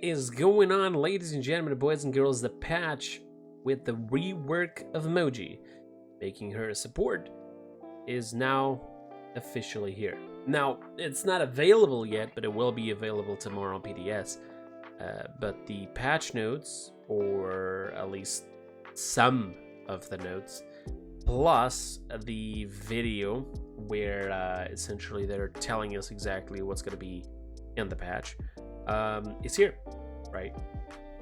is going on, ladies and gentlemen, boys and girls? The patch with the rework of Moji, making her a support, is now officially here. Now, it's not available yet, but it will be available tomorrow on PDS. But the patch notes, or at least some of the notes, plus the video where essentially they're telling us exactly what's going to be in the patch, is here, right?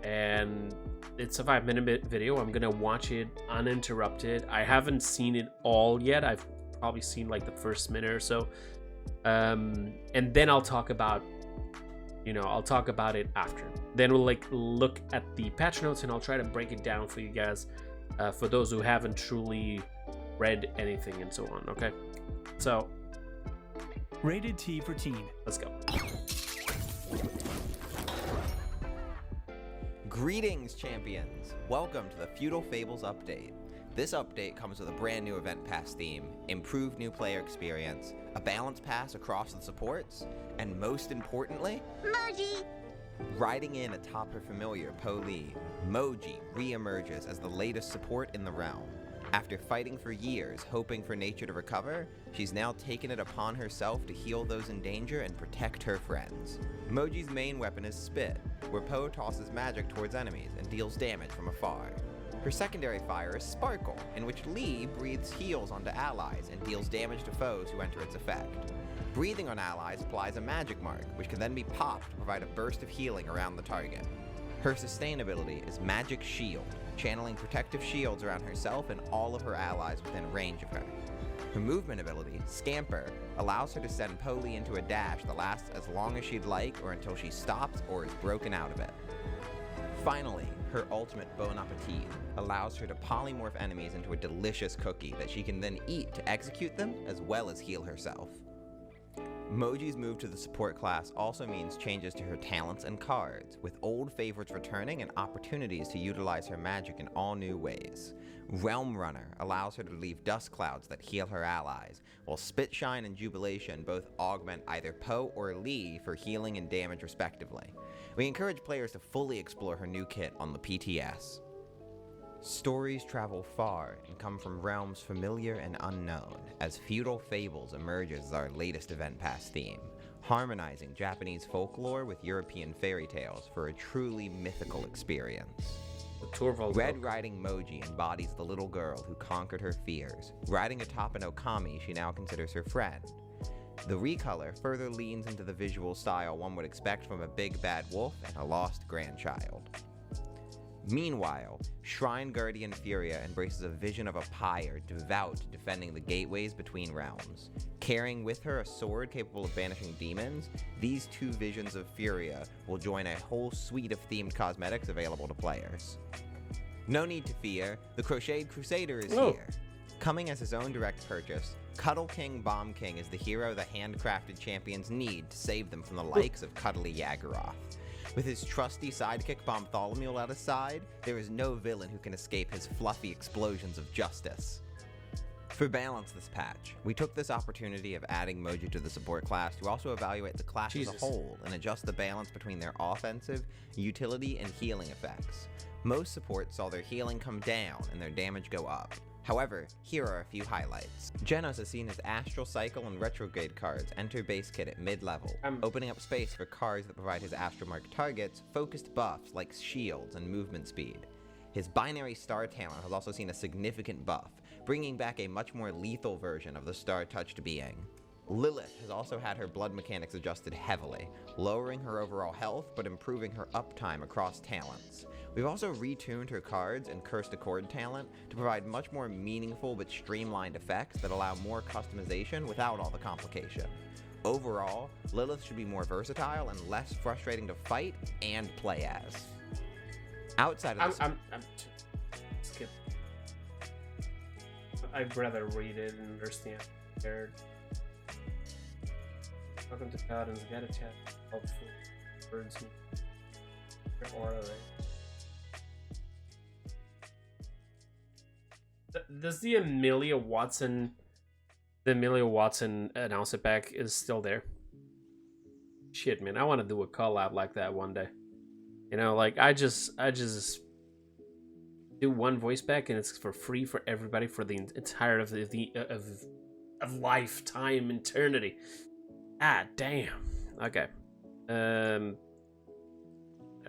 And it's a 5-minute video. I'm going to watch it uninterrupted. I haven't seen it all yet. I've probably seen like the first minute or so. And then I'll talk about it after. Then we'll like look at the patch notes and I'll try to break it down for you guys, for those who haven't truly read anything and so on. Okay, so rated T for teen. Let's go. Greetings, champions! Welcome to the Feudal Fables update. This update comes with a brand new event pass theme, improved new player experience, a balance pass across the supports, and most importantly, Moji! Riding in atop her familiar Poli, Moji re-emerges as the latest support in the realm. After fighting for years, hoping for nature to recover, she's now taken it upon herself to heal those in danger and protect her friends. Moji's main weapon is Spit, where Po tosses magic towards enemies and deals damage from afar. Her secondary fire is Sparkle, in which Lee breathes heals onto allies and deals damage to foes who enter its effect. Breathing on allies applies a magic mark, which can then be popped to provide a burst of healing around the target. Her sustainability is Magic Shield, channeling protective shields around herself and all of her allies within range of her. Her movement ability, Scamper, allows her to send Poli into a dash that lasts as long as she'd like or until she stops or is broken out of it. Finally, her ultimate Bon Appetit allows her to polymorph enemies into a delicious cookie that she can then eat to execute them as well as heal herself. Moji's move to the support class also means changes to her talents and cards, with old favorites returning and opportunities to utilize her magic in all new ways. Realm Runner allows her to leave dust clouds that heal her allies, while Spitshine and Jubilation both augment either Po or Lee for healing and damage respectively. We encourage players to fully explore her new kit on the PTS. Stories travel far and come from realms familiar and unknown, as Feudal Fables emerges as our latest event pass theme, harmonizing Japanese folklore with European fairy tales for a truly mythical experience. Red Riding Moji embodies the little girl who conquered her fears. Riding atop an Okami she now considers her friend. The recolor further leans into the visual style one would expect from a big bad wolf and a lost grandchild. Meanwhile, Shrine Guardian Furia embraces a vision of a pyre devout to defending the gateways between realms. Carrying with her a sword capable of banishing demons, these two visions of Furia will join a whole suite of themed cosmetics available to players. No need to fear, the Crocheted Crusader is here. Coming as his own direct purchase, Cuddle King Bomb King is the hero the handcrafted champions need to save them from the likes of Cuddly Yaggaroth. With his trusty sidekick Bartholomew at his side, there is no villain who can escape his fluffy explosions of justice. For balance this patch, we took this opportunity of adding Moji to the support class to also evaluate the class as a whole and adjust the balance between their offensive, utility, and healing effects. Most supports saw their healing come down and their damage go up. However, here are a few highlights. Genos has seen his Astral Cycle and Retrograde cards enter base kit at mid-level, opening up space for cards that provide his Astromark targets focused buffs like shields and movement speed. His Binary Star talent has also seen a significant buff, bringing back a much more lethal version of the Star-touched being. Lilith has also had her blood mechanics adjusted heavily, lowering her overall health but improving her uptime across talents. We've also retuned her cards and Cursed Accord talent to provide much more meaningful but streamlined effects that allow more customization without all the complication. Overall, Lilith should be more versatile and less frustrating to fight and play as. Outside of this... Skip. I'd rather read it and understand. Welcome to Paladins. Get a chat. Helpful words. Or are they? Does the Amelia Watson announcer pack is still there? Shit, man, I want to do a collab like that one day. You know, like I just do one voice back, and it's for free for everybody for the entire of of lifetime eternity. Ah, damn. Okay. I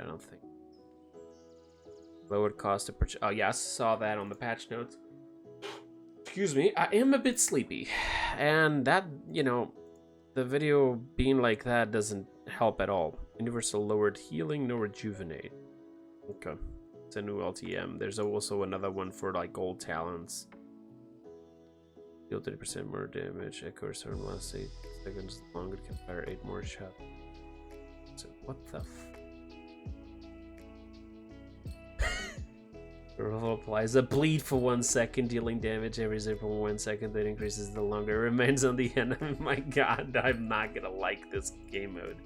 don't think. Lowered cost to purchase. Oh yeah, I saw that on the patch notes. Excuse me, I am a bit sleepy, and that, you know, the video being like that doesn't help at all. Universal lowered healing, no rejuvenate. Okay, it's a new LTM. There's also another one for like gold talents. Deal 30% more damage. Echo return lasts 8 seconds longer. Can fire 8 more shots. So what the f? Removal applies a bleed for 1 second, dealing damage every 0.1 second. That increases the longer it remains on the enemy. My god, I'm not gonna like this game mode.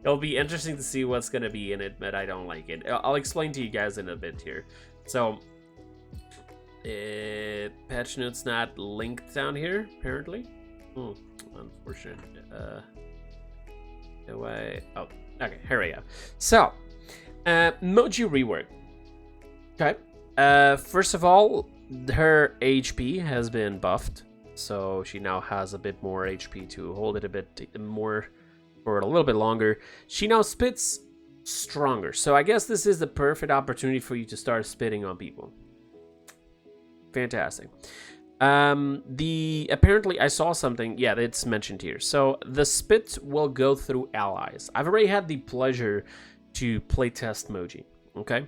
It'll be interesting to see what's gonna be in it, but I don't like it. I'll explain to you guys in a bit here. So, patch notes not linked down here, apparently. Unfortunate. Do I? Oh, okay, here we go. So, Moji rework. Okay. First of all, her HP has been buffed, so she now has a bit more HP to hold it a bit more for a little bit longer. She now spits stronger, so I guess this is the perfect opportunity for you to start spitting on people. Fantastic. Apparently I saw something, yeah, it's mentioned here. So the spit will go through allies. I've already had the pleasure to playtest Moji, okay?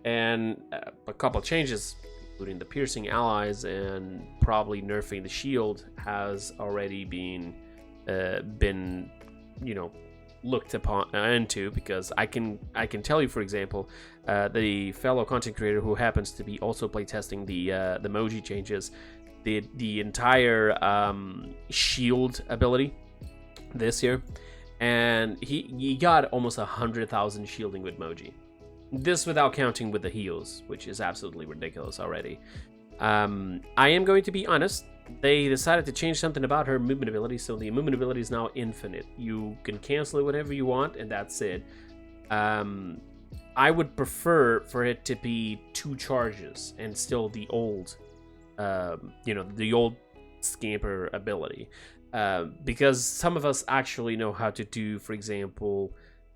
And a couple of changes, including the piercing allies and probably nerfing the shield, has already been, you know, looked upon into, because I can tell you, for example, the fellow content creator who happens to be also playtesting the Moji changes, the entire shield ability this year, and he got almost 100,000 shielding with Moji. This without counting with the heals, which is absolutely ridiculous already. I am going to be honest. They decided to change something about her movement ability, so the movement ability is now infinite. You can cancel it whenever you want, and that's it. I would prefer for it to be 2 charges and still the old, you know, the old scamper ability. Because some of us actually know how to do, for example,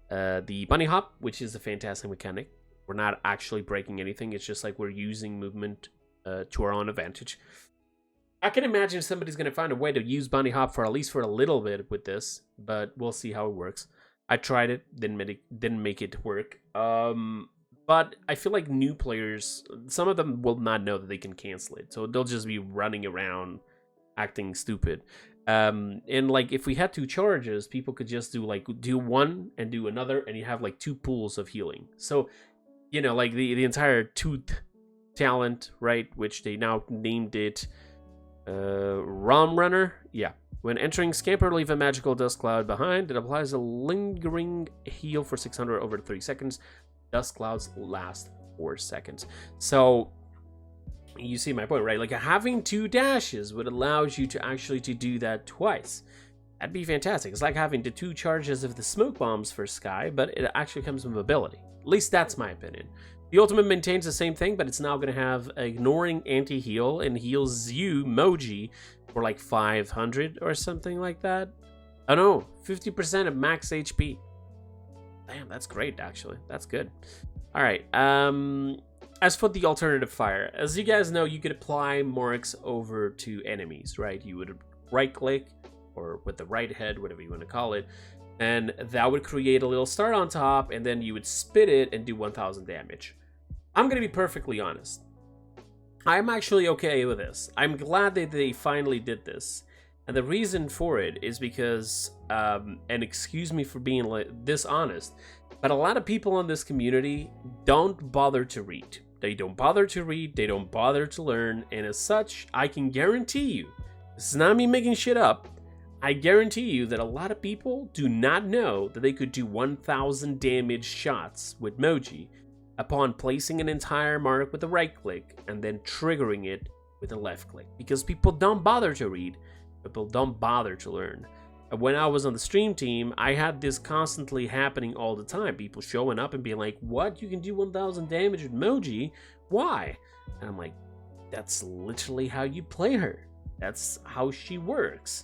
the bunny hop, which is a fantastic mechanic. We're not actually breaking anything. It's just like we're using movement to our own advantage. I can imagine somebody's going to find a way to use bunny hop for at least for a little bit with this, but we'll see how it works. I tried it, didn't make it work. But I feel like new players, some of them will not know that they can cancel it, so they'll just be running around acting stupid. And like if we had 2 charges, people could just do one and do another, and you have like 2 pools of healing. So, you know, like the entire tooth talent, right, which they now named it Rom Runner. Yeah, when entering Scamper, leave a magical dust cloud behind. It applies a lingering heal for 600 over 3 seconds. Dust clouds last 4 seconds. So you see my point, right? Like having 2 dashes would allow you to actually to do that twice. That'd be fantastic. It's like having the 2 charges of the smoke bombs for Sky, but it actually comes with mobility. At least that's my opinion. The ultimate maintains the same thing, but it's now going to have ignoring anti-heal and heals you, Moji, for like 500 or something like that. Oh no, 50% of max HP. Damn, that's great, actually. That's good. All right. As for the alternative fire, as you guys know, you could apply marks over to enemies, right? You would right-click, or with the right head, whatever you want to call it, and that would create a little star on top, and then you would spit it and do 1,000 damage. I'm going to be perfectly honest. I'm actually okay with this. I'm glad that they finally did this. And the reason for it is because, and excuse me for being this honest, but a lot of people in this community don't bother to read. They don't bother to read, they don't bother to learn, and as such, I can guarantee you, this is not me making shit up, I guarantee you that a lot of people do not know that they could do 1,000 damage shots with Moji upon placing an entire mark with a right click and then triggering it with a left click. Because people don't bother to read, people don't bother to learn. when I was on the stream team, I had this constantly happening all the time. People showing up and being like, what? You can do 1000 damage with Moji? Why? And I'm like, that's literally how you play her. That's how she works.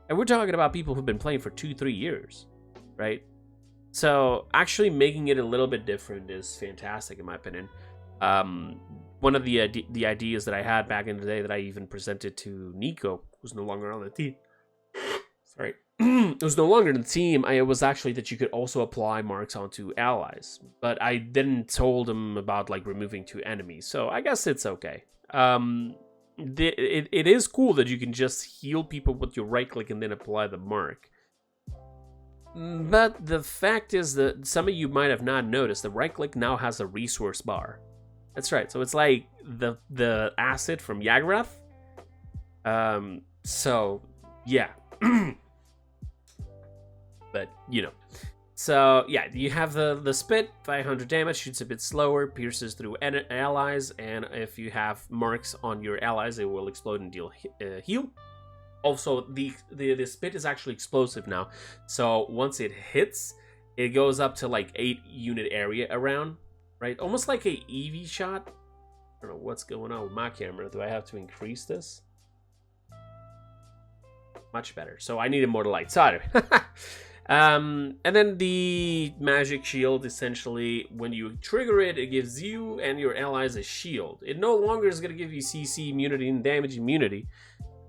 And we're talking about people who've been playing for 2-3 years, right? So actually making it a little bit different is fantastic in my opinion. One of the ideas that I had back in the day that I even presented to Nico, who's no longer on the team. Sorry. It was no longer in the team. It was actually that you could also apply marks onto allies. But I didn't told him about like removing 2 enemies. So I guess it's okay. It is cool that you can just heal people with your right click and then apply the mark. But the fact is that some of you might have not noticed the right click now has a resource bar. That's right. So it's like the acid from Yagarath. So yeah. But you know. So yeah, you have the spit, 500 damage, shoots a bit slower, pierces through allies, and if you have marks on your allies, it will explode and deal heal. Also, the spit is actually explosive now, so once it hits, it goes up to like 8 unit area around, right? Almost like a EV shot. I don't know what's going on with my camera. Do I have to increase this? Much better. So I needed more light. Sorry. And then the magic shield, essentially, when you trigger it, it gives you and your allies a shield. It no longer is going to give you CC immunity and damage immunity,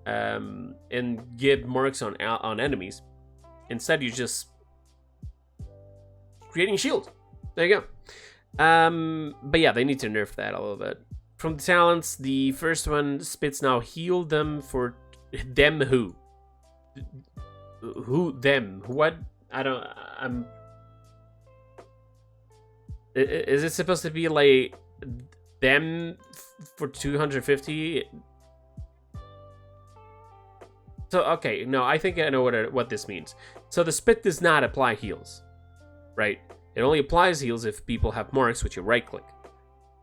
and give marks on enemies. Instead, you're just creating shield. There you go. But yeah, they need to nerf that a little bit. From the talents, the first one, Spits now heal them for them who? Who them? What? Is it supposed to be like them for 250? So okay, no, I think I know what this means. So the spit does not apply heals, right? It only applies heals if people have marks with your right click.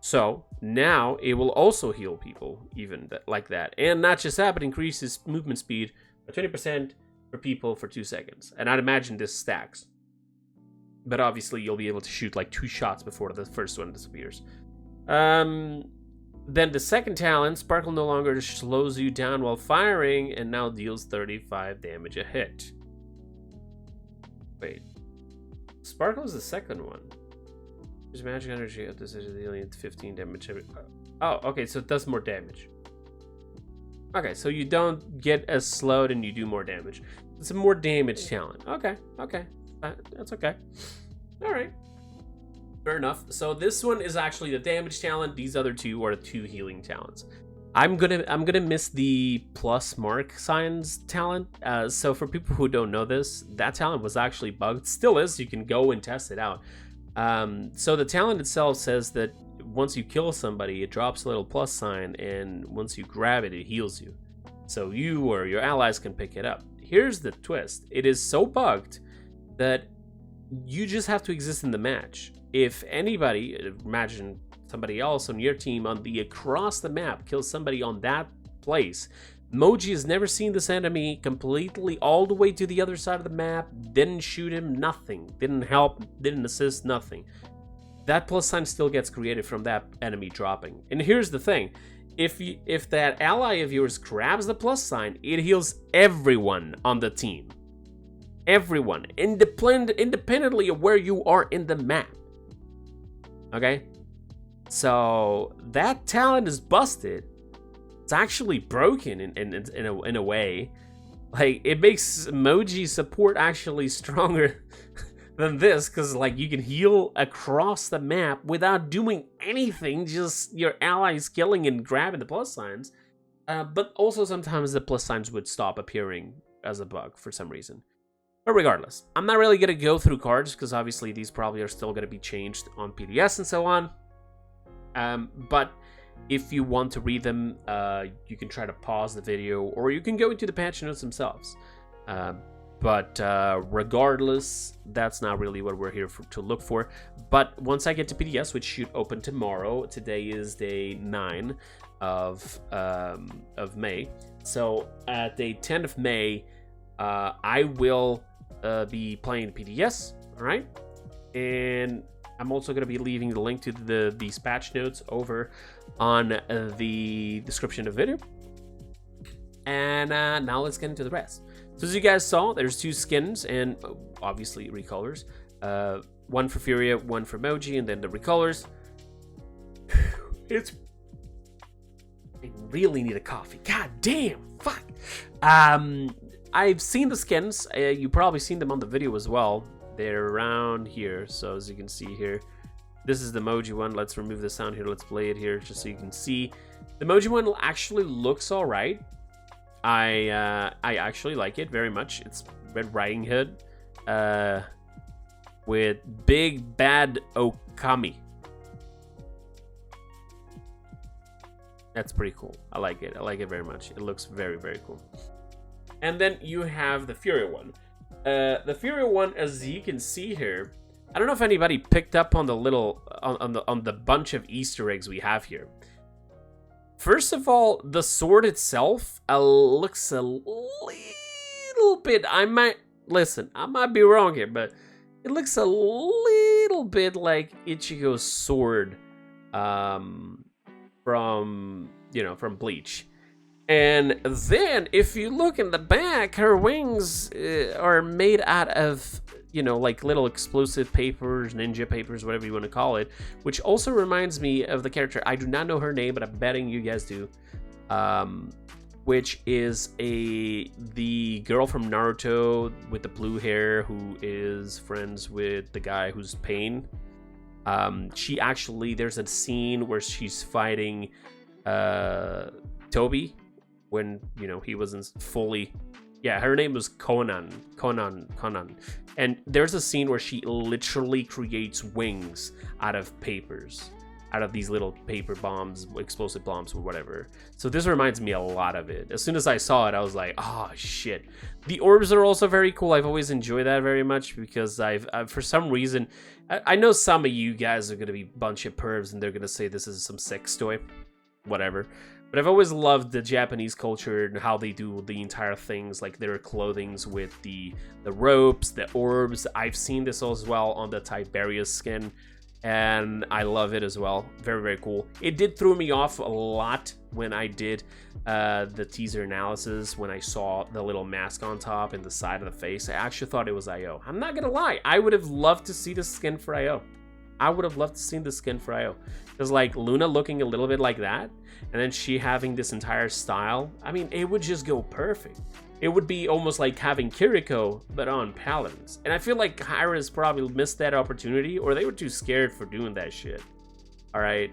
So now it will also heal people even like that, and not just that, but increases movement speed by 20%. For people for 2 seconds. And I'd imagine this stacks. But obviously you'll be able to shoot like 2 shots before the first one disappears. Then the second talent, Sparkle no longer slows you down while firing and now deals 35 damage a hit. Wait. Sparkle is the second one. There's magic energy at this is dealing 15 damage. Oh, okay, so it does more damage. Okay, so you don't get as slowed and you do more damage. It's a more damage talent. Okay. That's okay. All right. Fair enough. So this one is actually the damage talent. These other 2 are the 2 healing talents. I'm gonna miss the plus mark signs talent. So for people who don't know this, that talent was actually bugged. Still is. You can go and test it out. So the talent itself says that once you kill somebody, it drops a little plus sign, and once you grab it, it heals you. So you or your allies can pick it up. Here's the twist. It is so bugged that you just have to exist in the match. If anybody, imagine somebody else on your team across the map kills somebody on that place, Moji has never seen this enemy completely all the way to the other side of the map, didn't shoot him, nothing, didn't help, didn't assist, nothing. That plus sign still gets created from that enemy dropping. And here's the thing. If that ally of yours grabs the plus sign, it heals everyone on the team. Everyone. Independently of where you are in the map. Okay? So that talent is busted. It's actually broken in a way. Like, it makes Moji support actually stronger than this, because like you can heal across the map without doing anything, just your allies killing and grabbing the plus signs. But also sometimes the plus signs would stop appearing as a bug for some reason. But regardless, I'm not really going to go through cards because obviously these probably are still going to be changed on PDS and so on. But if you want to read them, you can try to pause the video or you can go into the patch notes themselves. But regardless, that's not really what we're here to look for. But once I get to PDS, which should open tomorrow, today is day 9 of May. So at day 10 of May, I will be playing PDS, all right? And I'm also going to be leaving the link to these patch notes over on the description of the video. And now let's get into the rest. So as you guys saw, there's 2 skins and obviously recolors. One for Furia, one for Moji, and then the recolors. I really need a coffee. God damn, fuck. I've seen the skins. You've probably seen them on the video as well. They're around here. So as you can see here, this is the Moji one. Let's remove the sound here. Let's play it here just so you can see. The Moji one actually looks all right. I actually like it very much. It's Red Riding Hood with Big Bad Okami. That's pretty cool. I like it. I like it very much. It looks very, very cool. And then you have the Furia one. The Furia one, as you can see here, I don't know if anybody picked up on the little on the bunch of Easter eggs we have here. First of all, the sword itself looks a little bit. I might be wrong here, but it looks a little bit like Ichigo's sword from Bleach. And then if you look in the back, her wings are made out of, like little explosive papers, ninja papers, whatever you want to call it, which also reminds me of the character. I do not know her name, but I'm betting you guys do. Which is the girl from Naruto with the blue hair who is friends with the guy who's Pain. She actually, there's a scene where she's fighting Toby when, he wasn't fully... Yeah, her name was Conan. And there's a scene where she literally creates wings out of papers. Out of these little paper bombs, explosive bombs, or whatever. So this reminds me a lot of it. As soon as I saw it, I was like, oh, shit. The orbs are also very cool. I've always enjoyed that very much because I've for some reason... I know some of you guys are going to be a bunch of pervs and they're going to say this is some sex toy. Whatever. But I've always loved the Japanese culture and how they do the entire things, like their clothings with the ropes, the orbs. I've seen this as well on the Tiberius skin, and I love it as well. Very, very cool. It did throw me off a lot when I did the teaser analysis, when I saw the little mask on top and the side of the face. I actually thought it was IO. I'm not gonna lie, I would have loved to see the skin for IO. I would have loved to see the skin for IO. Because like Luna looking a little bit like that, and then she having this entire style, I mean, it would just go perfect. It would be almost like having Kiriko, but on Paladins. And I feel like Hyra's probably missed that opportunity, or they were too scared for doing that shit. Alright?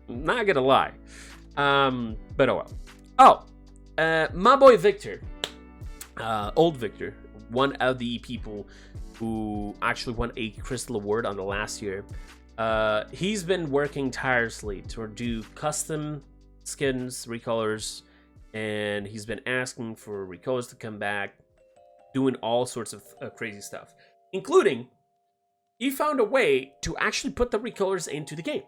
Not gonna lie. But oh well. Oh! My boy Victor. Old Victor. One of the people who actually won a Crystal Award on the last year. He's been working tirelessly to do custom skins, recolors, and he's been asking for recolors to come back, doing all sorts of crazy stuff, including he found a way to actually put the recolors into the game.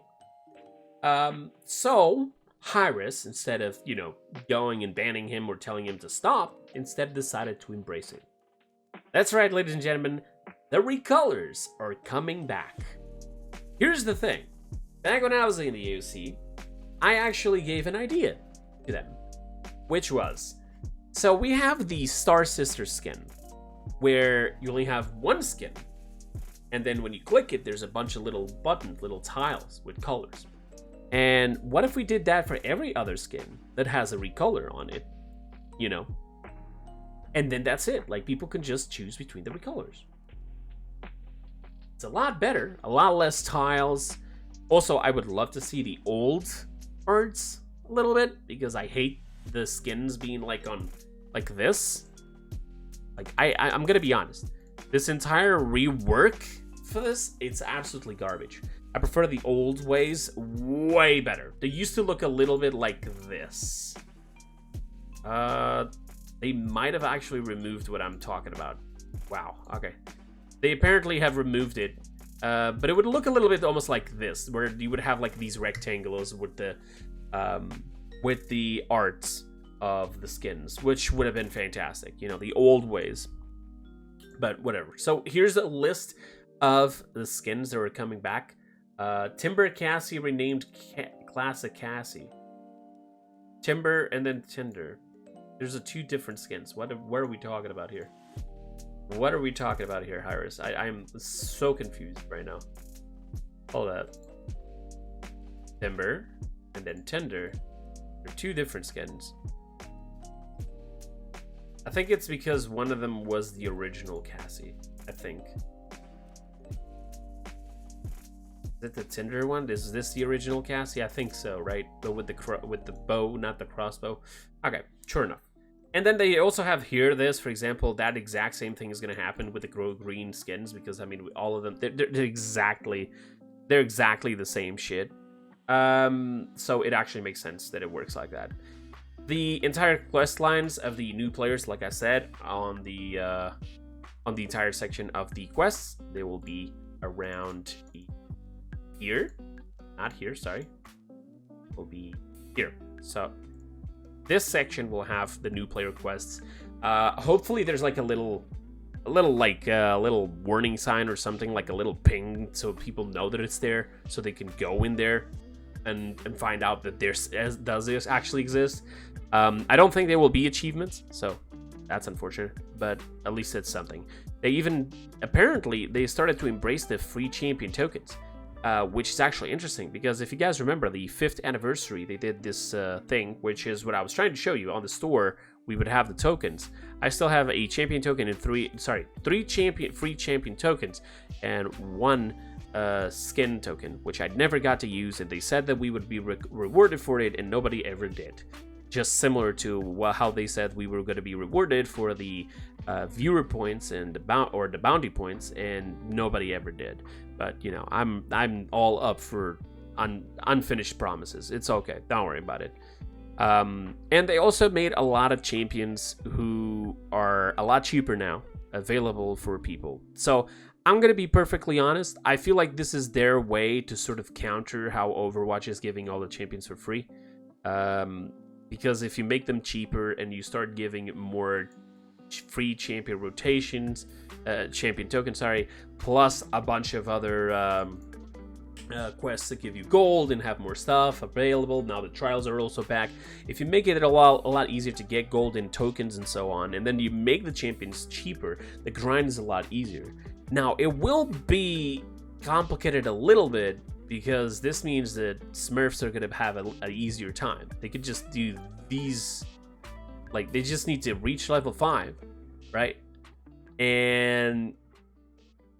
So Hyris, instead of, going and banning him or telling him to stop, instead decided to embrace it. That's right, ladies and gentlemen, the recolors are coming back. Here's the thing. Back when I was in the AOC, I actually gave an idea to them, which was, so we have the Star Sister skin, where you only have one skin, and then when you click it, there's a bunch of little buttons, little tiles with colors. And what if we did that for every other skin that has a recolor on it, And then that's it. Like, people can just choose between the recolors. It's a lot better, a lot less tiles. Also, I would love to see the old arts a little bit, because I hate the skins being like this. Like, I'm gonna be honest. This entire rework for this, it's absolutely garbage. I prefer the old ways way better. They used to look a little bit like this. They might have actually removed what I'm talking about. Wow, okay. They apparently have removed it, but it would look a little bit almost like this, where you would have like these rectangles with the arts. of the skins, which would have been fantastic, you know, the old ways. But whatever. So here's a list of the skins that are coming back. Timber Cassie renamed Classic Cassie. Timber and then Tinder. There's two different skins. What are we talking about here? What are we talking about here, Hyris? I'm so confused right now. Hold up. Timber and then Tinder. They're two different skins. I think it's because one of them was the original Cassie, I think. Is it the Tinder one? Is this the original Cassie? I think so, right? But with the bow, not the crossbow. Okay, sure enough. And then they also have here this, for example, that exact same thing is going to happen with the grow green skins, because I mean, all of them, they're exactly the same shit. So it actually makes sense that it works like that. The entire quest lines of the new players, like I said, on the entire section of the quests, they will be around here. Not here, sorry. Will be here. So this section will have the new player quests. Hopefully there's like a little warning sign or something, like a little ping, so people know that it's there, so they can go in there and find out that does this actually exist. I don't think there will be achievements, so that's unfortunate, but at least it's something. Apparently they started to embrace the free champion tokens, which is actually interesting, because if you guys remember the 5th anniversary, they did this thing, which is what I was trying to show you. On the store, we would have the tokens. I still have a champion token and three free champion tokens and 1 skin token, which I never got to use, and they said that we would be rewarded for it, and nobody ever did. Just similar to how they said we were going to be rewarded for the viewer points and the bounty points, and nobody ever did. But you know, I'm all up for unfinished promises. It's okay, don't worry about it. And they also made a lot of champions who are a lot cheaper now available for people. So I'm going to be perfectly honest. I feel like this is their way to sort of counter how Overwatch is giving all the champions for free. Because if you make them cheaper and you start giving more free champion rotations, champion tokens, plus a bunch of other quests that give you gold and have more stuff available. Now the trials are also back. If you make it a lot easier to get gold and tokens and so on, and then you make the champions cheaper, the grind is a lot easier. Now it will be complicated a little bit, because this means that Smurfs are going to have an easier time. They could just do these, like, they just need to reach level 5, right? And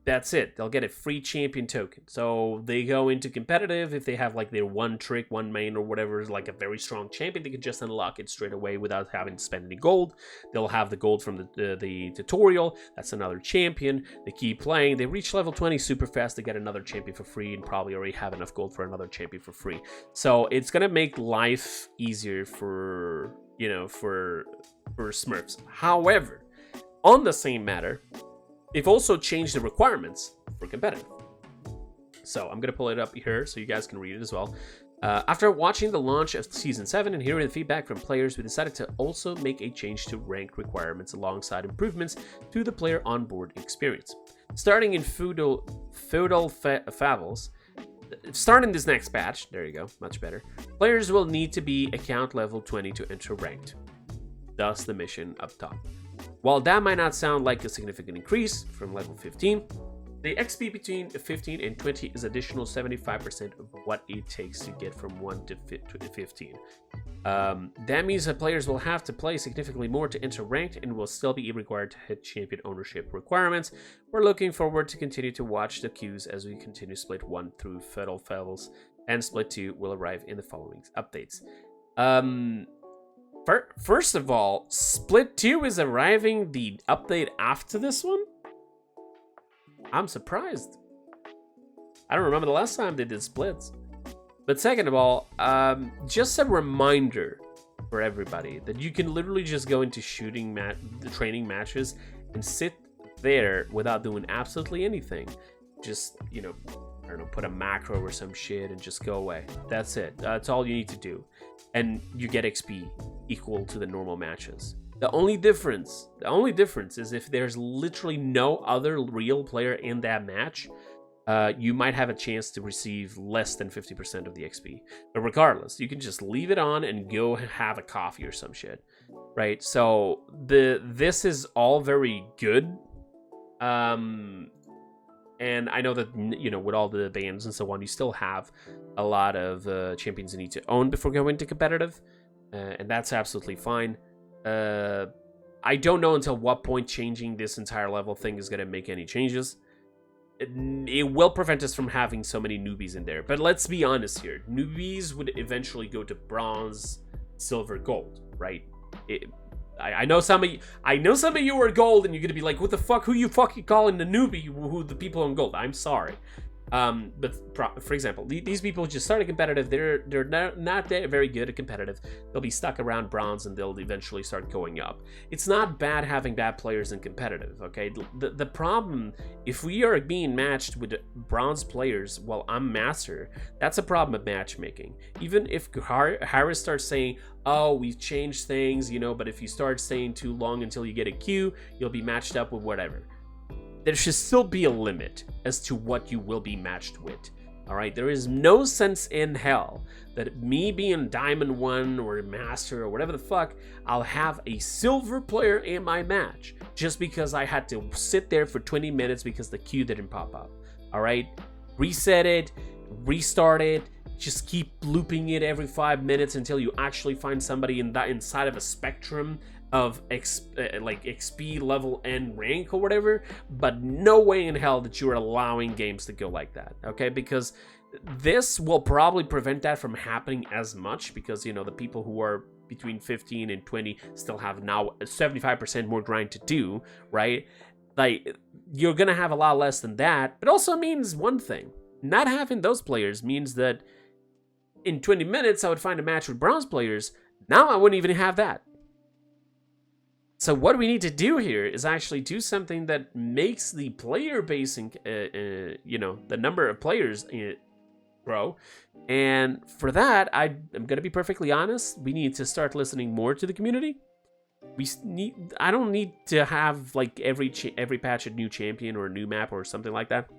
that's it. They'll get a free champion token. So they go into competitive. If they have like their one trick, one main or whatever, like a very strong champion, they can just unlock it straight away without having to spend any gold. They'll have the gold from the tutorial. That's another champion. They keep playing. They reach level 20 super fast. They get another champion for free, and probably already have enough gold for another champion for free. So it's gonna make life easier for, you know, for Smurfs. However, on the same matter, they've also changed the requirements for competitive. So I'm going to pull it up here so you guys can read it as well. After watching the launch of Season 7 and hearing the feedback from players, we decided to also make a change to rank requirements alongside improvements to the player onboard experience. Starting in Feudal Favels, starting this next patch, there you go, much better, players will need to be account level 20 to enter ranked. Thus the mission up top. While that might not sound like a significant increase from level 15, the XP between 15 and 20 is additional 75% of what it takes to get from 1 to 15. That means that players will have to play significantly more to enter ranked and will still be required to hit champion ownership requirements. We're looking forward to continue to watch the queues as we continue Split 1 through Feudal Favels, and Split 2 will arrive in the following updates. First of all, Split 2 is arriving the update after this one? I'm surprised. I don't remember the last time they did splits. But second of all, just a reminder for everybody that you can literally just go into training matches and sit there without doing absolutely anything. Just, you know, I don't know, put a macro or some shit and just go away. That's it. That's all you need to do. and you get XP equal to the normal matches. The only difference is if there's literally no other real player in that match, you might have a chance to receive less than 50% of the XP. But regardless, you can just leave it on and go have a coffee or some shit, right? So this is all very good. And I know that, you know, with all the bans and so on, you still have a lot of champions you need to own before going to competitive, and that's absolutely fine. I don't know until what point changing this entire level thing is going to make any changes. It will prevent us from having so many newbies in there. But let's be honest here. Newbies would eventually go to bronze, silver, gold, right? I know some of you are gold, and you're gonna be like, "What the fuck? Who you fucking calling the newbie? Who the people on gold?" I'm sorry, but for example, these people just started competitive. They're not very good at competitive. They'll be stuck around bronze, and they'll eventually start going up. It's not bad having bad players in competitive. Okay, the problem, if we are being matched with bronze players while I'm master, that's a problem of matchmaking. Even if Harris starts saying, "Oh, we've changed things," you know, but if you start staying too long until you get a queue, you'll be matched up with whatever. There should still be a limit as to what you will be matched with. All right, there is no sense in hell that me being Diamond 1 or Master or whatever the fuck, I'll have a silver player in my match just because I had to sit there for 20 minutes because the queue didn't pop up. All right, reset it, restart it. Just keep looping it every 5 minutes until you actually find somebody inside of a spectrum of like XP level and rank or whatever. But no way in hell that you're allowing games to go like that, okay? Because this will probably prevent that from happening as much, because, you know, the people who are between 15 and 20 still have now 75% more grind to do, right? Like, you're gonna have a lot less than that. But also means one thing: not having those players means that in 20 minutes I would find a match with bronze players. Now I wouldn't even have that. So what we need to do here is actually do something that makes the player base, you know, the number of players grow. And for that, I'm going to be perfectly honest, we need to start listening more to the community. I don't need to have like every patch a new champion or a new map or something like that.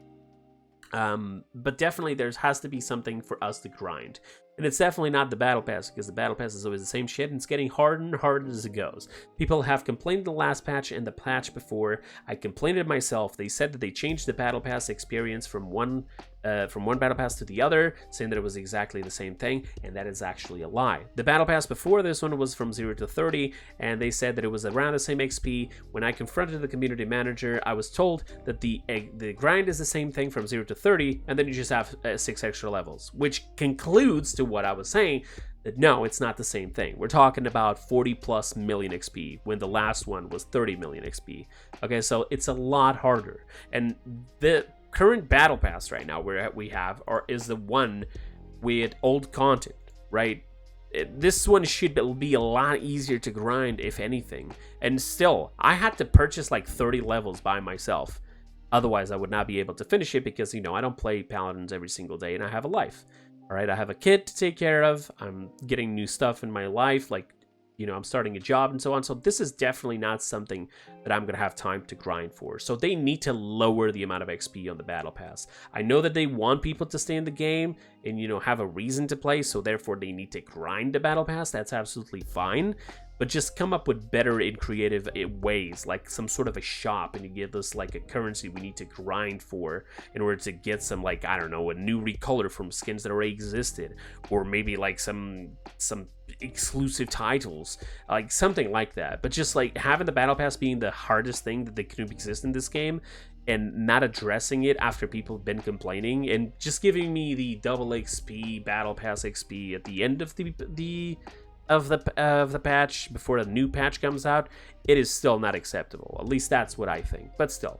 But definitely there has to be something for us to grind. And it's definitely not the battle pass, because the battle pass is always the same shit, and it's getting harder and harder as it goes. People have complained the last patch and the patch before. I complained it myself. They said that they changed the battle pass experience from one battle pass to the other, saying that it was exactly the same thing, and that is actually a lie. The battle pass before this one was from 0 to 30, and they said that it was around the same XP. When I confronted the community manager, I was told that the grind is the same thing from 0 to 30, and then you just have 6 extra levels, which concludes to what I was saying, that no, it's not the same thing. We're talking about 40 plus million XP when the last one was 30 million XP. Okay, so it's a lot harder. And the current battle pass right now is the one with old content, right? This one should be a lot easier to grind, if anything. And still, I had to purchase like 30 levels by myself. Otherwise, I would not be able to finish it, because, you know, I don't play Paladins every single day and I have a life. All right, I have a kid to take care of. I'm getting new stuff in my life, like, you know, I'm starting a job and so on. So this is definitely not something that I'm going to have time to grind for. So they need to lower the amount of XP on the battle pass. I know that they want people to stay in the game and, you know, have a reason to play. So therefore they need to grind the battle pass. That's absolutely fine. But just come up with better and creative ways, like some sort of a shop, and you give us like a currency we need to grind for in order to get some, like, I don't know, a new recolor from skins that already existed, or maybe like some exclusive titles, like something like that. But just like having the battle pass being the hardest thing that could exist in this game, and not addressing it after people have been complaining, and just giving me the double XP battle pass XP at the end of the patch before the new patch comes out, it is still not acceptable. At least that's what I think. But still,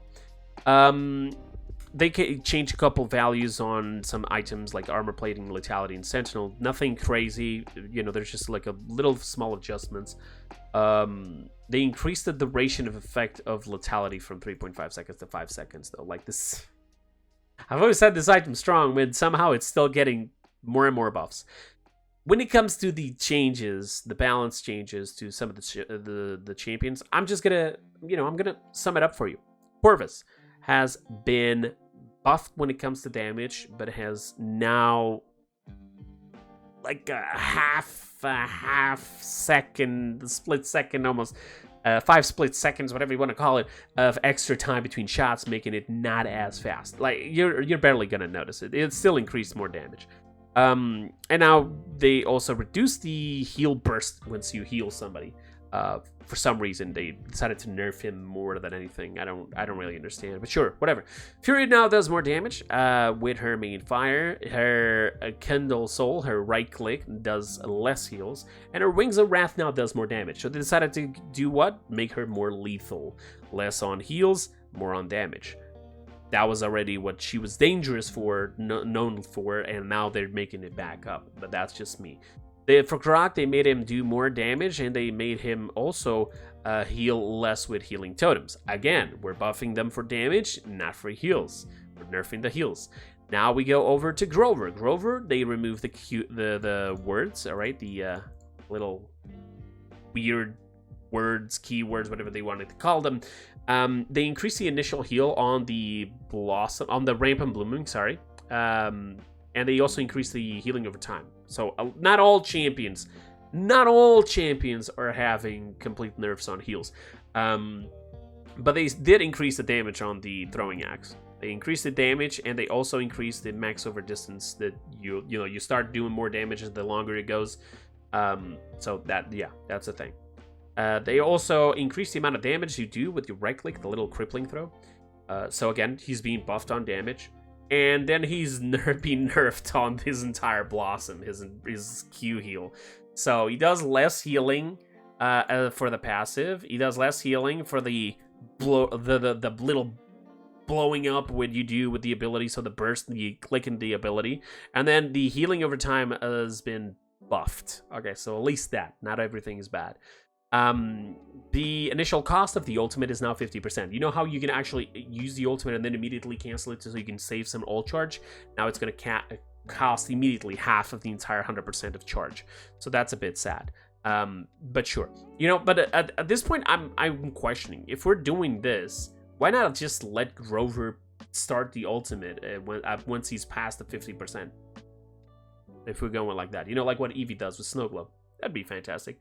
they can change a couple values on some items like armor plating, lethality, and sentinel. Nothing crazy, you know. There's just like a little small adjustments. They increased the duration of effect of lethality from 3.5 seconds to 5 seconds, though. Like this, I've always said this item's strong, but somehow it's still getting more and more buffs. when it comes to the changes, the balance changes to some of the champions, I'm just gonna, I'm gonna sum it up for you. Corvus has been buffed when it comes to damage, but has now like a half second, split second almost, 5 split seconds, whatever you want to call it, of extra time between shots, making it not as fast. Like, you're barely gonna notice it. It still increased more damage. And now they also reduce the heal burst once you heal somebody. For some reason, they decided to nerf him more than anything. I don't really understand, but sure, whatever. Fury now does more damage with her main fire. Her Kindle Soul, her right click, does less heals, and her Wings of Wrath now does more damage. So they decided to do what? Make her more lethal. Less on heals, more on damage. That was already what she was dangerous for, known for, and now they're making it back up. But that's just me. For Grok, they made him do more damage, and they made him also heal less with healing totems. Again, we're buffing them for damage, not for heals. We're nerfing the heals. Now we go over to Grover. Grover, they remove the words, all right, the little weird words, keywords, whatever they wanted to call them. They increase the initial heal on the blossom, on the rampant blooming, sorry. And they also increase the healing over time. So not all champions are having complete nerfs on heals. But they did increase the damage on the throwing axe. They increased the damage, and they also increased the max over distance that you start doing more damage the longer it goes. So that's a thing. They also increase the amount of damage you do with your right click, the little crippling throw. So again, he's being buffed on damage. And then he's being nerfed on his entire Blossom, his Q heal. So he does less healing for the passive. He does less healing for the little blowing up when you do with the ability. So the burst, the click in the ability. And then the healing over time has been buffed. Okay, so at least that. Not everything is bad. The initial cost of the ultimate is now 50%. You know how you can actually use the ultimate and then immediately cancel it so you can save some ult charge? Now it's going to cost immediately half of the entire 100% of charge. So that's a bit sad. But sure. But at this point, I'm questioning. If we're doing this, why not just let Grover start the ultimate once he's past the 50%? If we're going like that. Like what Eevee does with Snow Globe. That'd be fantastic.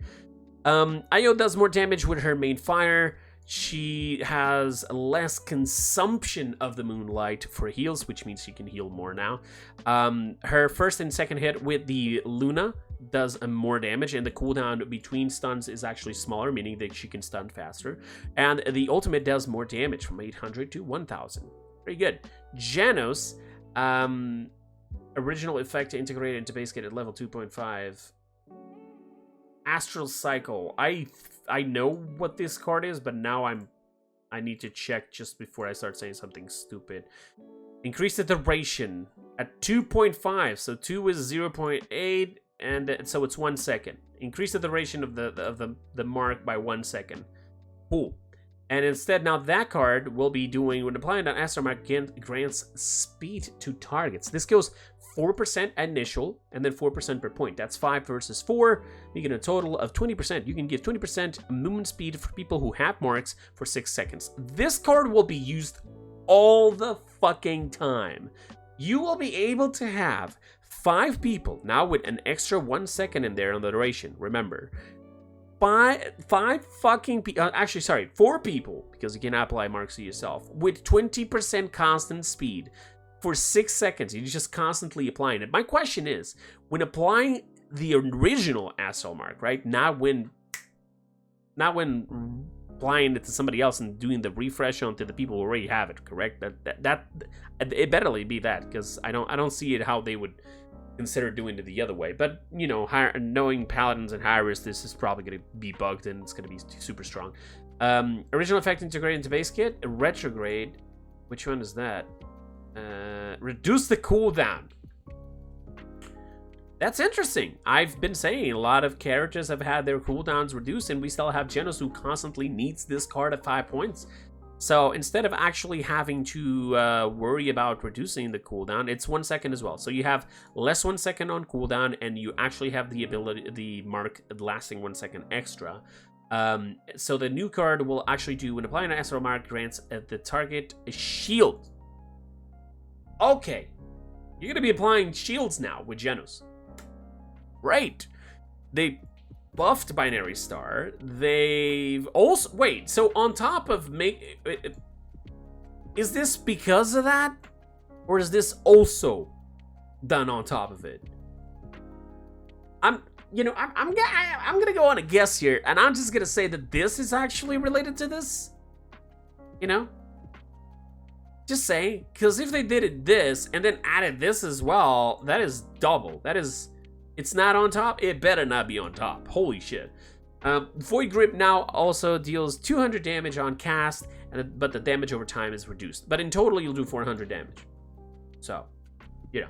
Io does more damage with her main fire. She has less consumption of the moonlight for heals, which means she can heal more now. Her first and second hit with the Luna does more damage, and the cooldown between stuns is actually smaller, meaning that she can stun faster. And the ultimate does more damage from 800 to 1000. Very good. Janos, original effect integrated into base kit at level 2.5. Astral Cycle. I know what this card is, but now I need to check just before I start saying something stupid. Increase the duration at 2.5. So 2 is 0.8, and so it's 1 second. Increase the duration of the mark by 1 second. Cool. And instead, now that card will be doing, when applying an Astral Mark, grants speed to targets. This goes 4% initial, and then 4% per point. That's 5 versus 4. You get a total of 20%. You can give 20% movement speed for people who have marks for 6 seconds. This card will be used all the fucking time. You will be able to have 5 people, now with an extra 1 second in there on the duration, remember. 4 people, because you can apply marks to yourself, with 20% constant speed for 6 seconds. You're just constantly applying it. My question is, when applying the original Astral Mark, right? Not when applying it to somebody else and doing the refresh onto the people who already have it, correct? That it better be that, because I don't see it how they would consider doing it the other way. But knowing Paladins and High-Risk, this is probably going to be bugged and it's going to be super strong. Original effect integrated into base kit. Retrograde. Which one is that? Reduce the cooldown. That's interesting. I've been saying a lot of characters have had their cooldowns reduced, and we still have Genos who constantly needs this card at 5 points. So instead of actually having to worry about reducing the cooldown, it's 1 second as well. So you have less 1 second on cooldown, and you actually have the ability, the mark lasting 1 second extra. So the new card will actually do, when applying an SRO mark, grants the target a shield. Okay, you're going to be applying shields now with Janus. Right. They buffed Binary Star. They've also... Wait, so on top of... Is this because of that? Or is this also done on top of it? I'm gonna go on a guess here, and I'm just gonna say that this is actually related to this. You know? Just say, because if they did this and then added this as well, that is double. That is... It's not on top. It better not be on top. Holy shit. Void Grip now also deals 200 damage on cast, but the damage over time is reduced. But in total, you'll do 400 damage. So, you know.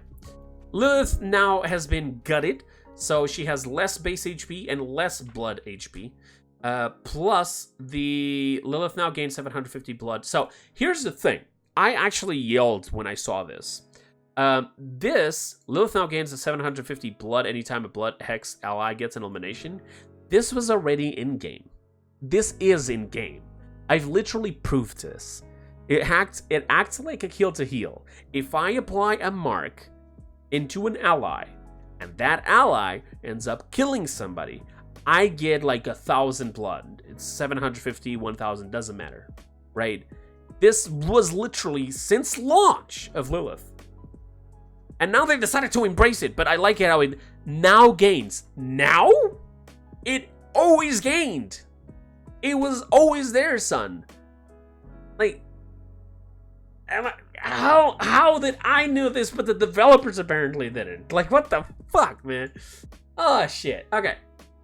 Lilith now has been gutted, so she has less base HP and less blood HP. Plus, the Lilith now gains 750 blood. So, here's the thing. I actually yelled when I saw this. Lilith now gains a 750 blood anytime a blood hex ally gets an elimination. This was already in-game. This is in-game. I've literally proved this. It acts like a heal to heal. If I apply a mark into an ally, and that ally ends up killing somebody, I get like 1,000 blood. It's 750, 1,000, doesn't matter, right? This was literally since launch of Lilith. And now they've decided to embrace it, but I like it how it now gains. Now? It always gained. It was always there, son. Like, how did I know this, but the developers apparently didn't? Like, what the fuck, man? Oh, shit. Okay.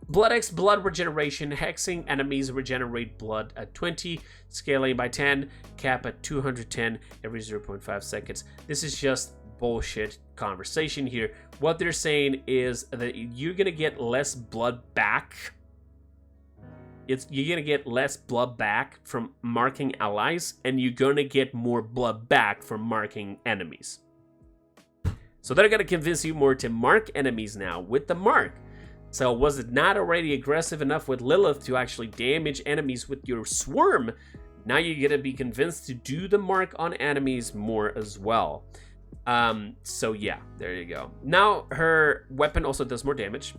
Blood X, blood regeneration. Hexing enemies regenerate blood at 20. Scaling by 10. Cap at 210 every 0.5 seconds. This is just bullshit conversation here. What they're saying is that you're gonna get less blood back. You're gonna get less blood back from marking allies, and you're gonna get more blood back from marking enemies. So they're gonna convince you more to mark enemies now with the mark. So was it not already aggressive enough with Lilith to actually damage enemies with your swarm? Now you're gonna be convinced to do the mark on enemies more as well. So yeah, there you go. Now her weapon also does more damage.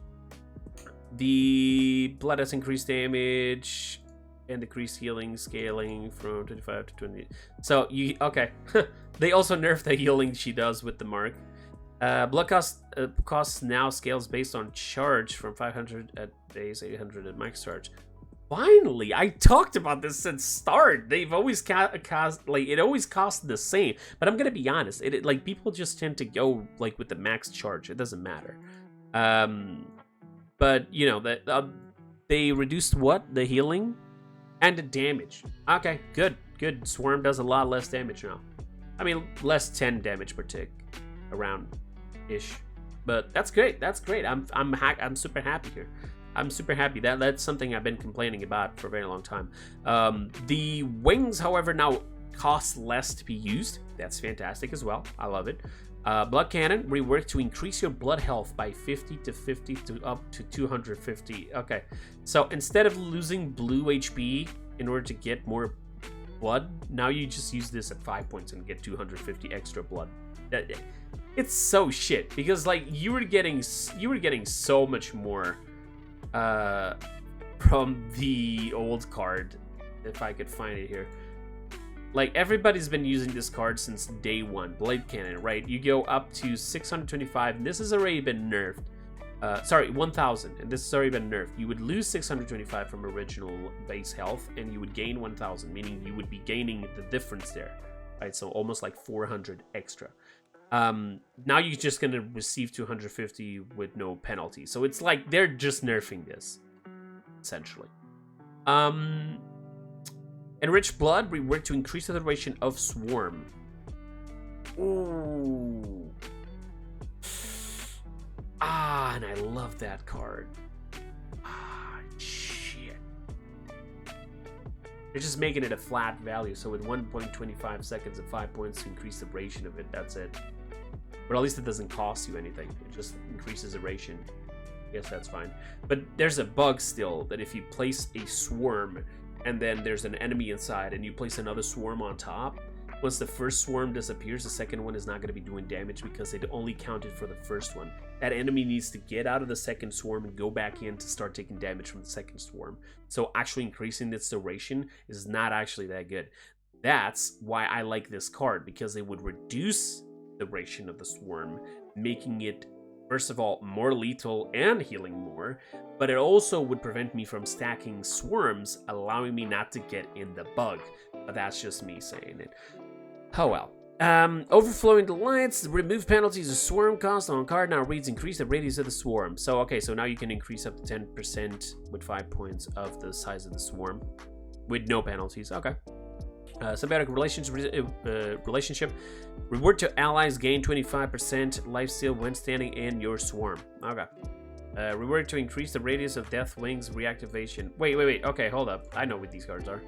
The blood has increased damage and decreased healing scaling from 25 to 20. So you, okay. They also nerfed the healing she does with the mark. Blood cost now scales based on charge from 500 at base, 800 at max charge. Finally, I talked about this since start. They've always it always costs the same. But I'm gonna be honest, like people just tend to go like with the max charge. It doesn't matter. But you know they reduced what? The healing and the damage. Okay, good. Swarm does a lot less damage now. I mean, less 10 damage per tick, around ish. But that's great. I'm super happy here. I'm super happy. That's something I've been complaining about for a very long time. The wings, however, now cost less to be used. That's fantastic as well. I love it. Blood cannon, rework to increase your blood health by 50 to 50 to up to 250. Okay, so instead of losing blue HP in order to get more blood, now you just use this at 5 points and get 250 extra blood. It's so shit because like you were getting so much more from the old card, if I could find it here. Like everybody's been using this card since day one. Blade cannon, right? You go up to 625, and this has already been nerfed. Sorry, 1000, and this has already been nerfed. You would lose 625 from original base health, and you would gain 1000, meaning you would be gaining the difference there, right? So almost like 400 extra. Now you're just gonna receive 250 with no penalty. So it's like they're just nerfing this, essentially. Enriched blood, rework to increase the duration of swarm. Ooh. Ah, and I love that card. Ah, shit. They're just making it a flat value. So with 1.25 seconds and 5 points to increase the duration of it, that's it. But at least it doesn't cost you anything. It just increases the duration. Yes, that's fine. But there's a bug still that if you place a swarm and then there's an enemy inside and you place another swarm on top, once the first swarm disappears, the second one is not going to be doing damage because it only counted for the first one. That enemy needs to get out of the second swarm and go back in to start taking damage from the second swarm. So actually increasing its duration is not actually that good. That's why I like this card, because it would reduce the duration of the swarm, making it, first of all, more lethal and healing more, but it also would prevent me from stacking swarms, allowing me not to get in the bug. But that's just me saying it. Oh well. Overflowing delights, remove penalties of swarm cost on card now reads increase the radius of the swarm. So okay, so now you can increase up to 10% with 5 points of the size of the swarm with no penalties. Okay. Symbiotic relationship. Reward to allies gain 25% lifesteal when standing in your swarm. Okay. Reward to increase the radius of Death Wings reactivation. Wait. Okay, hold up. I know what these cards are.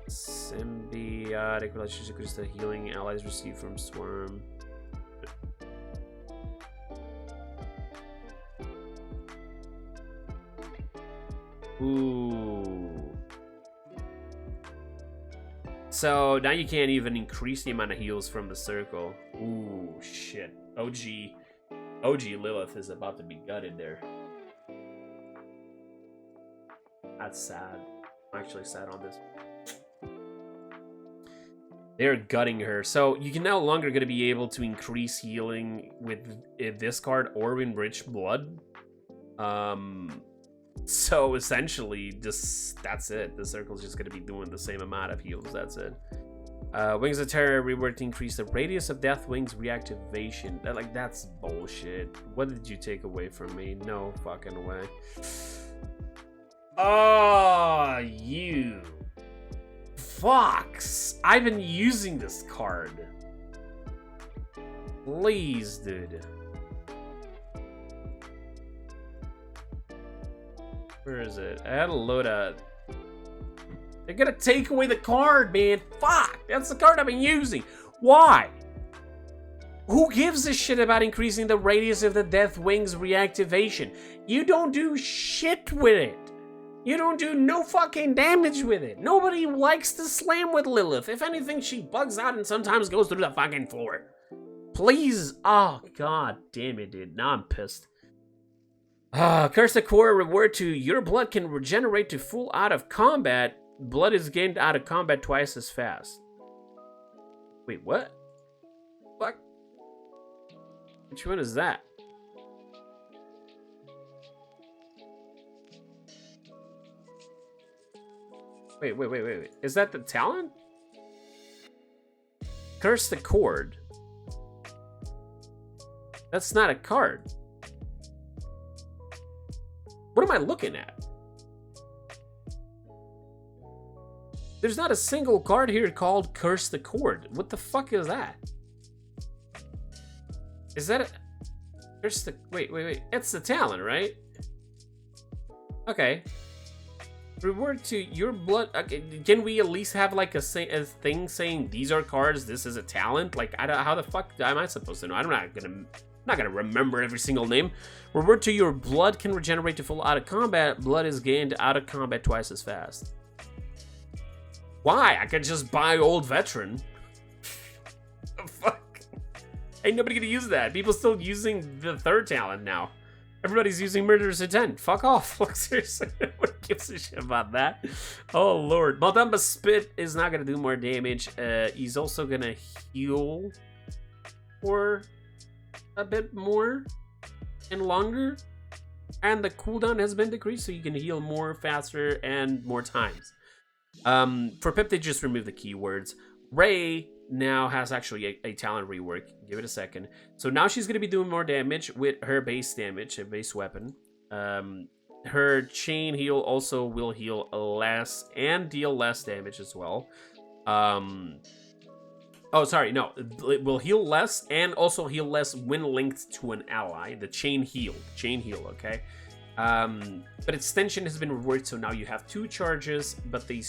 Symbiotic relationship increases the healing allies receive from swarm. Ooh. So now you can't even increase the amount of heals from the circle. Ooh, shit. OG Lilith is about to be gutted there. That's sad. I'm actually sad on this. They're gutting her. So you can no longer going to be able to increase healing with this card or Enrich Blood. So essentially, just that's it. The circle's just going to be doing the same amount of heals. That's it. Wings of Terror rework to increase the radius of Death Wings reactivation. That's bullshit. What did you take away from me? No fucking way. Oh, you fox! I've been using this card. Please, dude. Where is it? I had a load of... They're gonna take away the card, man. Fuck! That's the card I've been using. Why? Who gives a shit about increasing the radius of the Death Wings reactivation? You don't do shit with it. You don't do no fucking damage with it. Nobody likes to slam with Lilith. If anything, she bugs out and sometimes goes through the fucking floor. Please. Oh, god damn it, dude. Now I'm pissed. Curse the Core reward to your blood can regenerate to full out of combat. Blood is gained out of combat twice as fast. Wait, what? Fuck. Which one is that? Wait. Is that the talent? Curse the Cord. That's not a card. What am I looking at? There's not a single card here called Curse the Cord. What the fuck is that? Is that a... Curse the... Wait. It's the talent, right? Okay. Reward to your blood. Okay, can we at least have like a thing saying these are cards, this is a talent? Like, how the fuck am I supposed to know? I'm not gonna remember every single name. Reward to your blood can regenerate to full out of combat. Blood is gained out of combat twice as fast. Why? I could just buy Old Veteran. Fuck. Ain't nobody gonna use that. People still using the third talent now. Everybody's using Murderous Intent. Fuck off. Look, seriously, nobody gives a shit about that. Oh, Lord. Maldumba Spit is not going to do more damage. He's also going to heal for a bit more and longer. And the cooldown has been decreased, so you can heal more, faster, and more times. For Pip, they just removed the keywords. Ray now has actually a talent rework. Give it a second. So now she's going to be doing more damage with her base damage, her base weapon. Her chain heal also will heal less and deal less damage as well. Oh, sorry, no. It will heal less and also heal less when linked to an ally. The chain heal, okay? But extension has been reworked, so now you have 2 charges, but they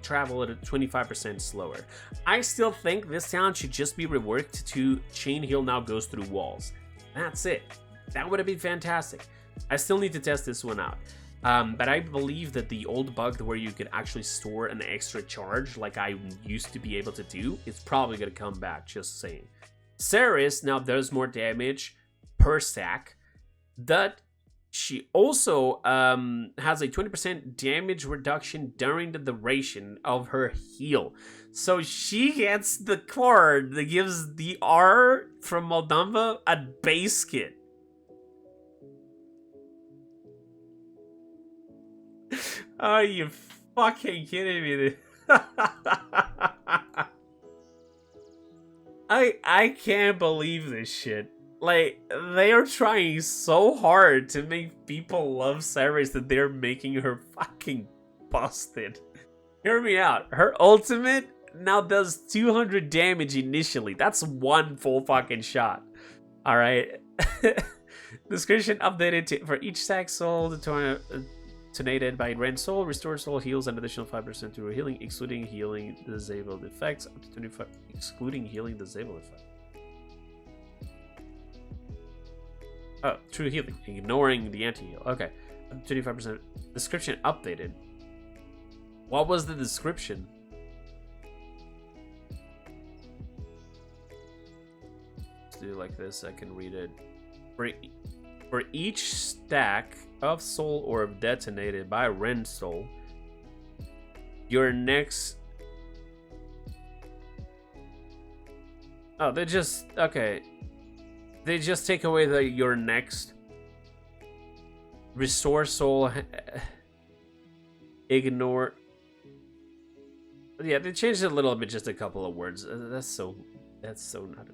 travel at a 25% slower. I still think this talent should just be reworked to chain heal now goes through walls. That's it. That would have been fantastic. I still need to test this one out. But I believe that the old bug where you could actually store an extra charge like I used to be able to do is probably going to come back, just saying. Ceres now does more damage per stack. That she also has a 20% damage reduction during the duration of her heal. So she gets the card that gives the R from Moldova a base kit. Are you fucking kidding me? I can't believe this shit. Like, they are trying so hard to make people love Ceres that they're making her fucking busted. Hear me out. Her ultimate now does 200 damage initially. That's one full fucking shot. Alright. Description updated for each stack soul detonated by Rend Soul. Restore Soul heals an additional 5% to healing, excluding healing disabled effects. Up to 25, excluding healing disabled effects. Oh, true healing, ignoring the anti-heal. Okay, 25%. Description updated. What was the description? Let's do it like this. I can read it. For each stack of soul orb detonated by Rend Soul, your next. Oh, they just okay. They just take away your next restore soul. Ignore. Yeah, they changed it a little bit, just a couple of words. That's so not.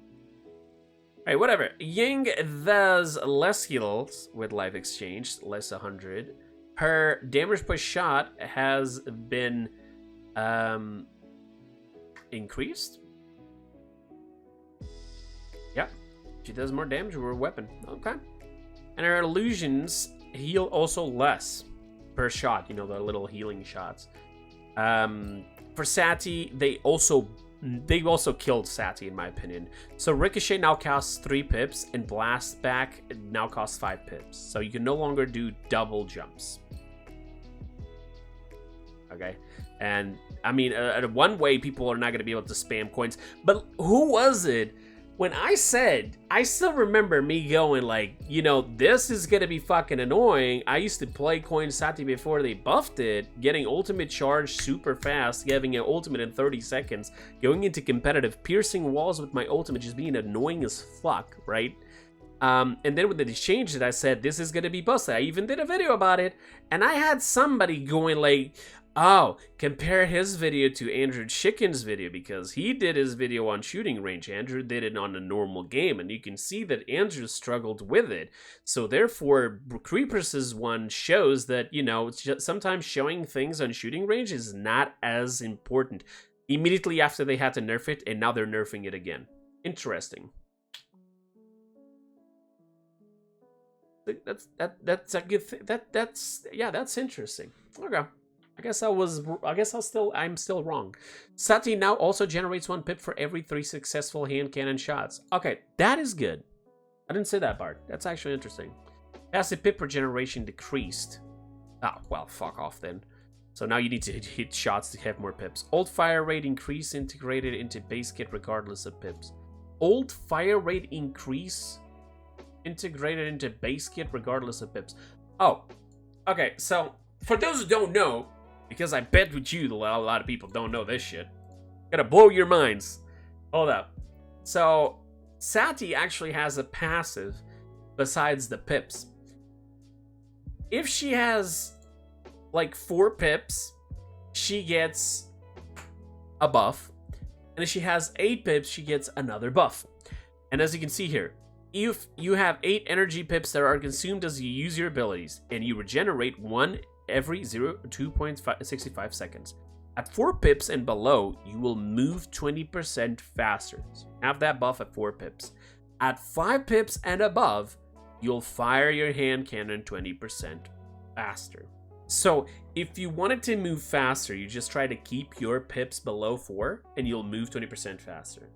Alright, whatever. Ying does less heals with life exchange, less 100. Her damage per shot has been increased. Yeah. She does more damage with her weapon. Okay. And her illusions heal also less per shot. You know, the little healing shots. For Sati, they also killed Sati, in my opinion. So Ricochet now costs 3 pips, and Blast Back now costs 5 pips. So you can no longer do double jumps. Okay. And, I mean, one way people are not going to be able to spam coins. But who was it? When I said, I still remember me going like, you know, this is gonna be fucking annoying. I used to play Coin Sati before they buffed it, getting ultimate charge super fast, getting an ultimate in 30 seconds, going into competitive, piercing walls with my ultimate, just being annoying as fuck, right? And then when they changed it, I said, this is gonna be busted. I even did a video about it, and I had somebody going like, oh, compare his video to Andrew Chicken's video, because he did his video on shooting range. Andrew did it on a normal game, and you can see that Andrew struggled with it. So therefore, Kreepers' one shows that, you know, it's just sometimes showing things on shooting range is not as important. Immediately after they had to nerf it, and now they're nerfing it again. Interesting. That's a good thing. That's interesting. Okay. I'm still wrong. Sati now also generates 1 pip for every 3 successful hand cannon shots. Okay, that is good. I didn't say that part. That's actually interesting. Passive pip regeneration decreased. Oh, well, fuck off then. So now you need to hit shots to have more pips. Old fire rate increase integrated into base kit regardless of pips. Old fire rate increase integrated into base kit regardless of pips. Oh, okay, so for those who don't know, because I bet with you a lot of people don't know this shit. Gotta blow your minds. Hold up. So, Sati actually has a passive besides the pips. If she has like 4 pips, she gets a buff. And if she has 8 pips, she gets another buff. And as you can see here, if you have 8 energy pips that are consumed as you use your abilities, and you regenerate 1 every 2.65 seconds. At 4 pips and below, you will move 20% faster. So have that buff at 4 pips. At 5 pips and above, you'll fire your hand cannon 20% faster. So if you wanted to move faster, you just try to keep your pips below 4 and you'll move 20% faster.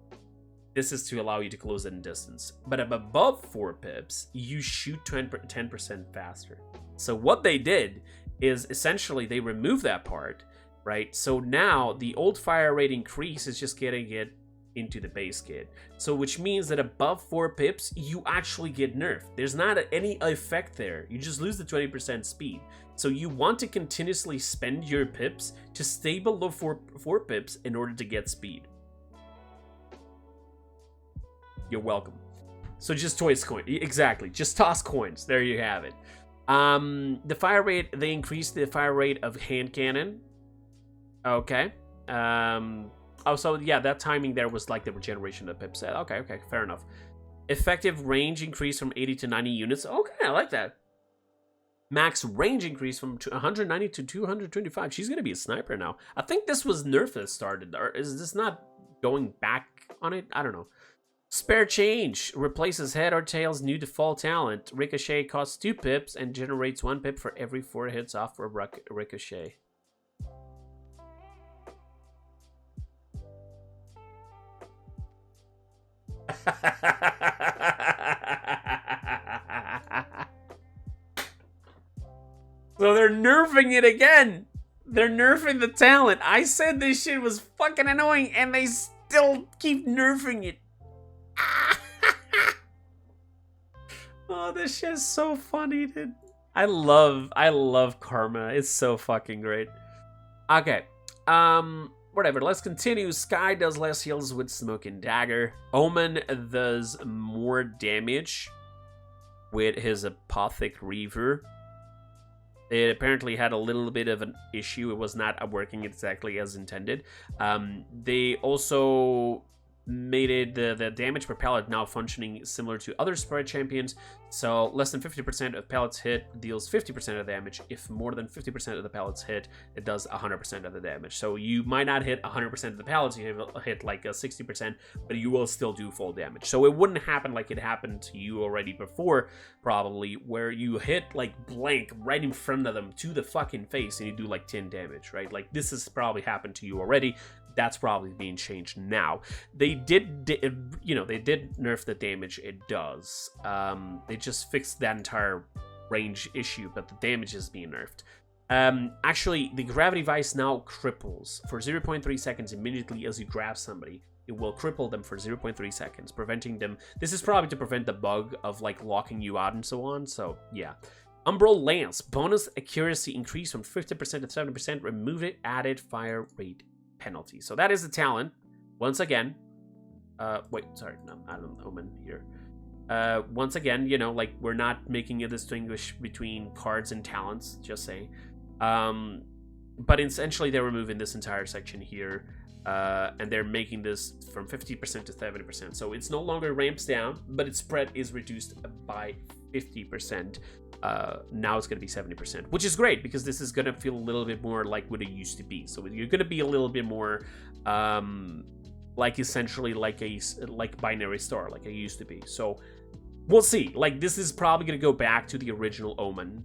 This is to allow you to close it in distance. But above 4 pips, you shoot 10% faster. So what they did is essentially they removed that part, right? So now the old fire rate increase is just getting it into the base kit. So which means that above 4 pips, you actually get nerfed. There's not any effect there. You just lose the 20% speed. So you want to continuously spend your pips to stay below 4 pips in order to get speed. You're welcome. So just toss coins. Exactly. Just toss coins. There you have it. The fire rate, they increased the fire rate of hand cannon. Okay. Oh, so yeah, that timing there was like the regeneration of pips. Okay, fair enough. Effective range increase from 80 to 90 units. Okay, I like that. Max range increase from 190 to 225. She's gonna be a sniper now. I think this was nerf that started, or is this not going back on it? I don't know. Spare change replaces head or tail's new default talent. Ricochet costs 2 pips and generates 1 pip for every 4 hits off for ricochet. So they're nerfing it again. They're nerfing the talent. I said this shit was fucking annoying and they still keep nerfing it. Oh, this shit is so funny, dude. I love Karma. It's so fucking great. Okay. Whatever, let's continue. Sky does less heals with Smoke and Dagger. Omen does more damage with his Apothic Reaver. It apparently had a little bit of an issue. It was not working exactly as intended. They also made it the damage per pallet now functioning similar to other spread champions. So less than 50% of pallets hit deals 50% of damage. If more than 50% of the pallets hit, it does 100% of the damage. So you might not hit 100% of the pallets, you hit like a 60%, but you will still do full damage. So it wouldn't happen like it happened to you already before, probably, where you hit like blank right in front of them to the fucking face and you do like 10 damage, right? Like this has probably happened to you already. That's probably being changed now. They did nerf the damage it does. They just fixed that entire range issue, but the damage is being nerfed. Actually, the gravity vice now cripples for 0.3 seconds immediately as you grab somebody. It will cripple them for 0.3 seconds, preventing them. This is probably to prevent the bug of like locking you out and so on. So yeah. Umbral Lance, bonus accuracy increase from 50% to 70%. Remove it, added fire rate penalty. So that is the talent. Once again, wait, sorry, no, I don't Omen here. Once again, you know, like we're not making a distinguish between cards and talents, just saying. But essentially they're removing this entire section here, and they're making this from 50% to 70%. So it's no longer ramps down, but its spread is reduced by 50%. Now it's going to be 70%, which is great because this is going to feel a little bit more like what it used to be. So you're going to be a little bit more like essentially like binary star like it used to be. So we'll see. Like this is probably going to go back to the original Omen,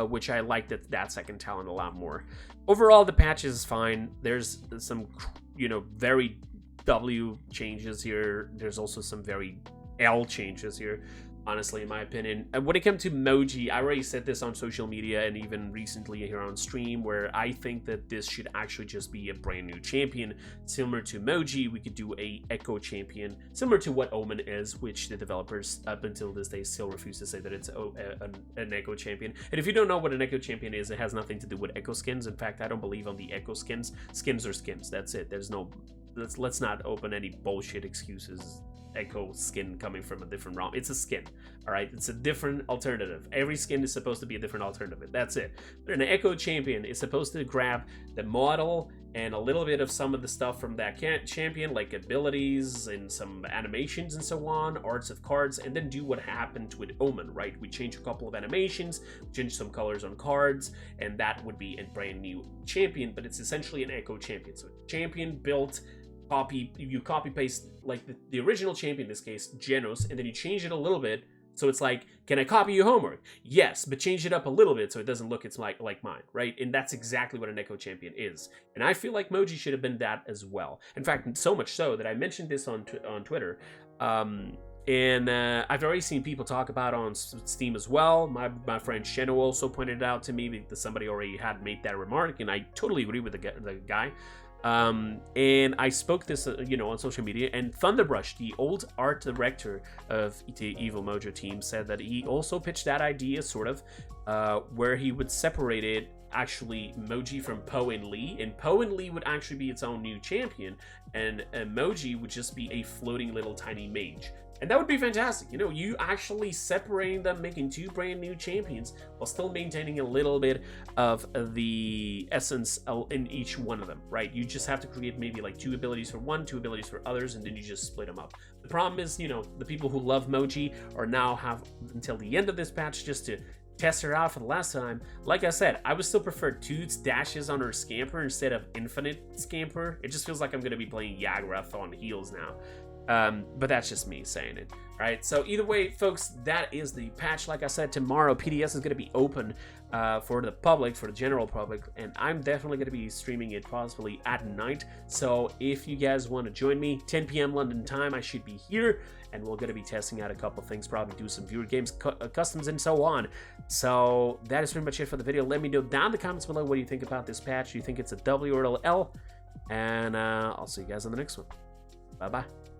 which I liked that second talent a lot more. Overall, the patch is fine. There's some, you know, very W changes here. There's also some very L changes here, honestly, in my opinion. And when it comes to Moji, I already said this on social media and even recently here on stream, where I think that this should actually just be a brand new champion. Similar to Moji, we could do a Echo champion, similar to what Omen is, which the developers up until this day still refuse to say that it's an Echo champion. And if you don't know what an Echo champion is, it has nothing to do with Echo skins. In fact, I don't believe on the Echo skins. Skins are skins, that's it. There's no, let's not open any bullshit excuses. Echo skin coming from a different realm. It's a skin, all right? It's a different alternative. Every skin is supposed to be a different alternative. That's it. But an Echo champion is supposed to grab the model and a little bit of some of the stuff from that champion, like abilities and some animations and so on, arts of cards, and then do what happened with Omen, right? We change a couple of animations, change some colors on cards, and that would be a brand new champion, but it's essentially an Echo champion. So champion built, you copy paste like the original champion in this case, Genos, and then you change it a little bit So it's like, can I copy your homework? Yes, but change it up a little bit so it doesn't look it's like mine, right? And that's exactly what an Echo Champion is. And I feel like Moji should have been that as well. In fact, so much so that I mentioned this on Twitter. And I've already seen people talk about it on Steam as well. My friend Sheno also pointed it out to me because somebody already had made that remark, and I totally agree with the guy. And I spoke this, on social media, and Thunderbrush, the old art director of the Evil Mojo team, said that he also pitched that idea, sort of, where he would separate it, actually, Moji from Poe and Lee, and Poe and Lee would actually be its own new champion, and Moji would just be a floating little tiny mage. And that would be fantastic. You actually separating them, making 2 brand new champions while still maintaining a little bit of the essence in each one of them, right? You just have to create maybe like 2 abilities for one, 2 abilities for others, and then you just split them up. The problem is, the people who love Moji are now have until the end of this patch just to test her out for the last time. Like I said, I would still prefer 2 dashes on her Scamper instead of infinite Scamper. It just feels like I'm going to be playing Yagrath on heals now. But that's just me saying it. All right, so either way, folks, that is the patch. Like I said, tomorrow PDS is going to be open for the public, for the general public, and I'm definitely going to be streaming it possibly at night. So if you guys want to join me, 10 p.m. London time, I should be here, and we're going to be testing out a couple things, probably do some viewer games, customs, and so on. So that is pretty much it for the video. Let me know down in the comments below what you think about this patch. Do you think it's a W or an L? And I'll see you guys on the next one. Bye-bye.